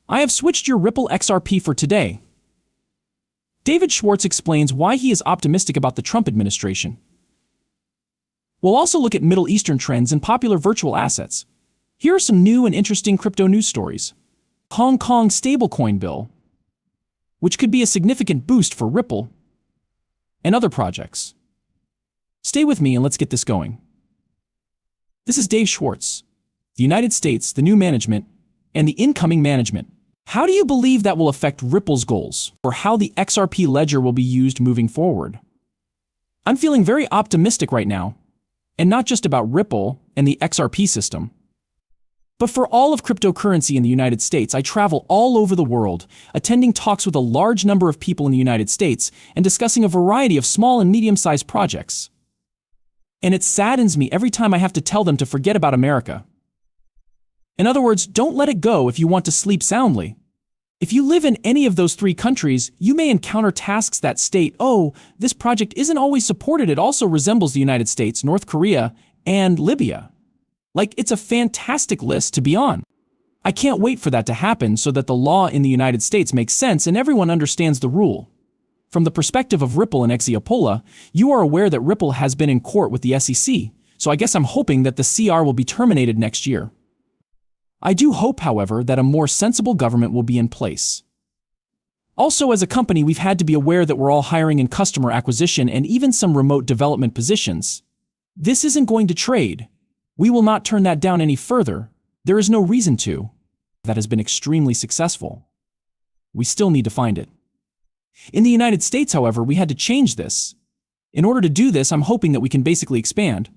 I have switched your Ripple XRP for today. David Schwartz explains why he is optimistic about the Trump administration. We'll also look at Middle Eastern trends and popular virtual assets. Here are some new and interesting crypto news stories. Hong Kong stablecoin bill, which could be a significant boost for Ripple and other projects. Stay with me and let's get this going. This is Dave Schwartz. The United States, the new management, and the incoming management. How do you believe that will affect Ripple's goals, or how the XRP ledger will be used moving forward? I'm feeling very optimistic right now, and not just about Ripple and the XRP system, but for all of cryptocurrency in the United States. I travel all over the world, attending talks with a large number of people in the United States and discussing a variety of small and medium-sized projects. And it saddens me every time I have to tell them to forget about America. In other words, don't let it go if you want to sleep soundly. If you live in any of those three countries, you may encounter tasks that state, oh, this project isn't always supported. It also resembles the United States, North Korea, and Libya. Like, it's a fantastic list to be on. I can't wait for that to happen so that the law in the United States makes sense and everyone understands the rule. From the perspective of Ripple and Exiopola, you are aware that Ripple has been in court with the SEC, so I guess I'm hoping that the CR will be terminated next year. I do hope, however, that a more sensible government will be in place. Also, as a company, we've had to be aware that we're all hiring in customer acquisition and even some remote development positions. This isn't going to trade. We will not turn that down any further. There is no reason to. That has been extremely successful. We still need to find it. In the United States, however, we had to change this. In order to do this, I'm hoping that we can basically expand.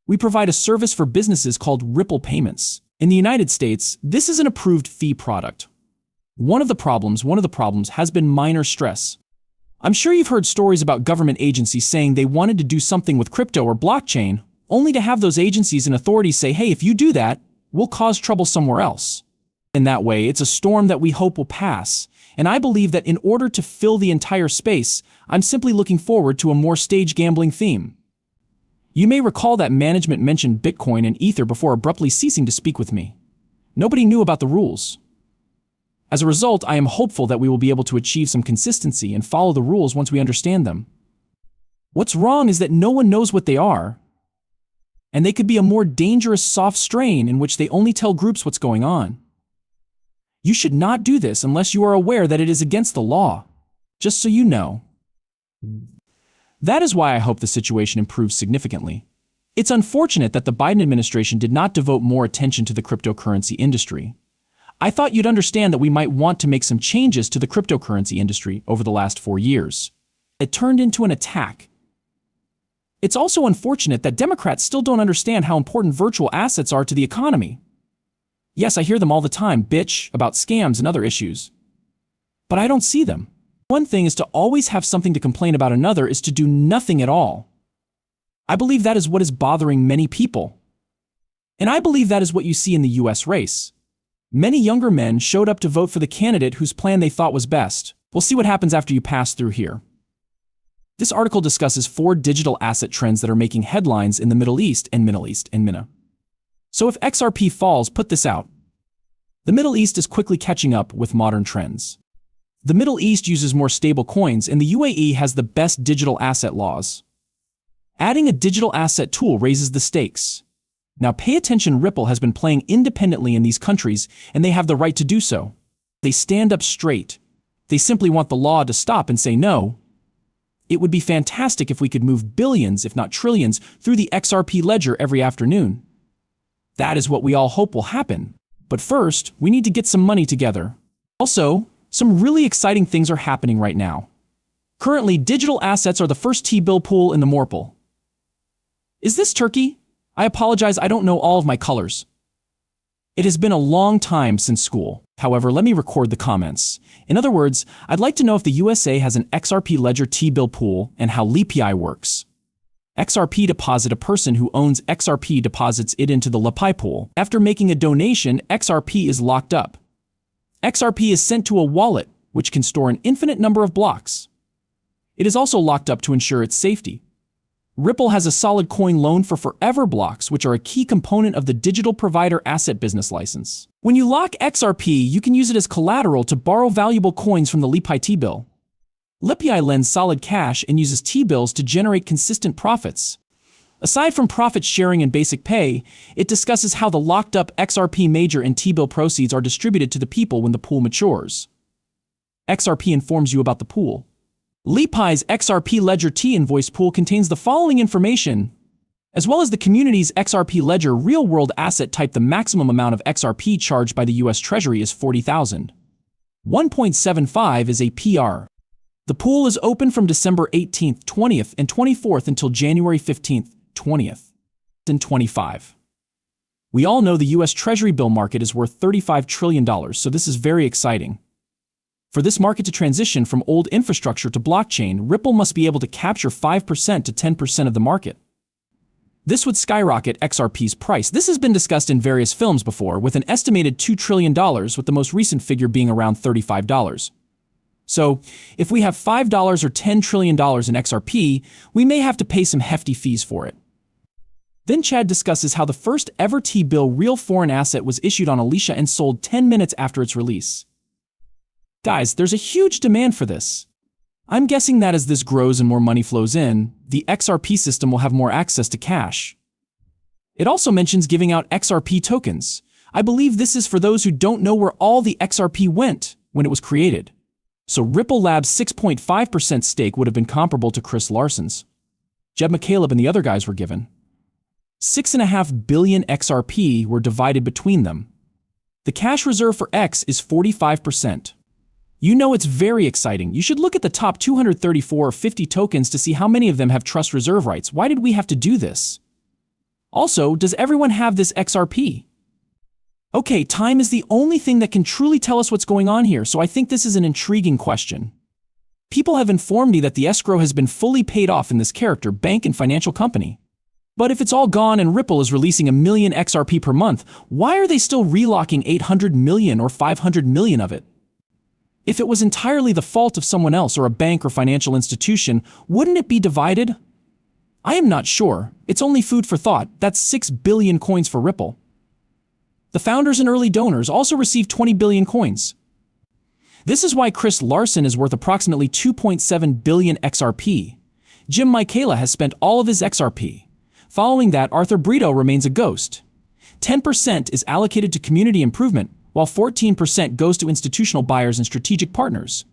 We provide a service for businesses called Ripple Payments. In the United States, this is an approved fee product. One of the problems has been minor stress. I'm sure you've heard stories about government agencies saying they wanted to do something with crypto or blockchain, only to have those agencies and authorities say, hey, if you do that, we'll cause trouble somewhere else. In that way, it's a storm that we hope will pass. And I believe that in order to fill the entire space, I'm simply looking forward to a more stage gambling theme. You may recall that management mentioned Bitcoin and Ether before abruptly ceasing to speak with me. Nobody knew about the rules. As a result, I am hopeful that we will be able to achieve some consistency and follow the rules once we understand them. What's wrong is that no one knows what they are, and they could be a more dangerous soft strain in which they only tell groups what's going on. You should not do this unless you are aware that it is against the law, just so you know. That is why I hope the situation improves significantly. It's unfortunate that the Biden administration did not devote more attention to the cryptocurrency industry. I thought you'd understand that we might want to make some changes to the cryptocurrency industry over the last 4 years. It turned into an attack. It's also unfortunate that Democrats still don't understand how important virtual assets are to the economy. Yes, I hear them all the time bitch about scams and other issues. But I don't see them. One thing is to always have something to complain about, another is to do nothing at all. I believe that is what is bothering many people. And I believe that is what you see in the US race. Many younger men showed up to vote for the candidate whose plan they thought was best. We'll see what happens after you pass through here. This article discusses 4 digital asset trends that are making headlines in the Middle East and MENA. So if XRP falls, put this out. The Middle East is quickly catching up with modern trends. The Middle East uses more stable coins, and the UAE has the best digital asset laws. Adding a digital asset tool raises the stakes. Now pay attention, Ripple has been playing independently in these countries, and they have the right to do so. They stand up straight. They simply want the law to stop and say no. It would be fantastic if we could move billions, if not trillions, through the XRP ledger every afternoon. That is what we all hope will happen. But first, we need to get some money together. Also, some really exciting things are happening right now. Currently, digital assets are the first T-bill pool in the Morphle. Is this Turkey? I apologize, I don't know all of my colors. It has been a long time since school. However, let me record the comments. In other words, I'd like to know if the USA has an XRP ledger T-bill pool and how LPI works. XRP deposit, a person who owns XRP deposits it into the LPI pool. After making a donation, XRP is locked up. XRP is sent to a wallet, which can store an infinite number of blocks. It is also locked up to ensure its safety. Ripple has a solid coin loan for forever blocks, which are a key component of the digital provider asset business license. When you lock XRP, you can use it as collateral to borrow valuable coins from the LiPi T-bill. LiPi lends solid cash and uses T-bills to generate consistent profits. Aside from profit sharing and basic pay, it discusses how the locked-up XRP major and T-bill proceeds are distributed to the people when the pool matures. XRP informs you about the pool. LiPi's XRP Ledger T-invoice pool contains the following information, as well as the community's XRP Ledger real-world asset type. The maximum amount of XRP charged by the US Treasury is 40,000. 1.75 is a PR. The pool is open from December 18th, 20th, and 24th until January 15th, 20th, and 25. We all know the US Treasury bill market is worth $35 trillion, so this is very exciting. For this market to transition from old infrastructure to blockchain, Ripple must be able to capture 5% to 10% of the market. This would skyrocket XRP's price. This has been discussed in various films before, with an estimated $2 trillion, with the most recent figure being around $35. So, if we have $5 or $10 trillion in XRP, we may have to pay some hefty fees for it. Then Chad discusses how the first ever T-bill real foreign asset was issued on Alicia and sold 10 minutes after its release. Guys, there's a huge demand for this. I'm guessing that as this grows and more money flows in, the XRP system will have more access to cash. It also mentions giving out XRP tokens. I believe this is for those who don't know where all the XRP went when it was created. So Ripple Labs' 6.5% stake would have been comparable to Chris Larsson's. Jeb McCaleb and the other guys were given 6.5 billion XRP were divided between them. The cash reserve for X is 45%. You know it's very exciting. You should look at the top 234 or 50 tokens to see how many of them have trust reserve rights. Why did we have to do this? Also, does everyone have this XRP? Okay, time is the only thing that can truly tell us what's going on here, so I think this is an intriguing question. People have informed me that the escrow has been fully paid off in this character, bank and financial company. But if it's all gone and Ripple is releasing 1 million XRP per month, why are they still relocking 800 million or 500 million of it? If it was entirely the fault of someone else or a bank or financial institution, wouldn't it be divided? I am not sure. It's only food for thought. That's 6 billion coins for Ripple. The founders and early donors also received 20 billion coins. This is why Chris Larsson is worth approximately 2.7 billion XRP. Jim Michaela has spent all of his XRP. Following that, Arthur Brito remains a ghost. 10% is allocated to community improvement, while 14% goes to institutional buyers and strategic partners.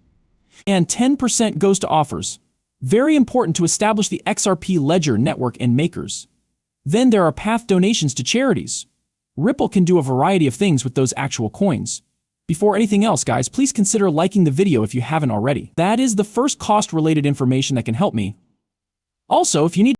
And 10% goes to offers. Very important to establish the XRP ledger network and makers. Then there are path donations to charities. Ripple can do a variety of things with those actual coins. Before anything else, guys, please consider liking the video if you haven't already. That is the first cost-related information that can help me. Also, if you need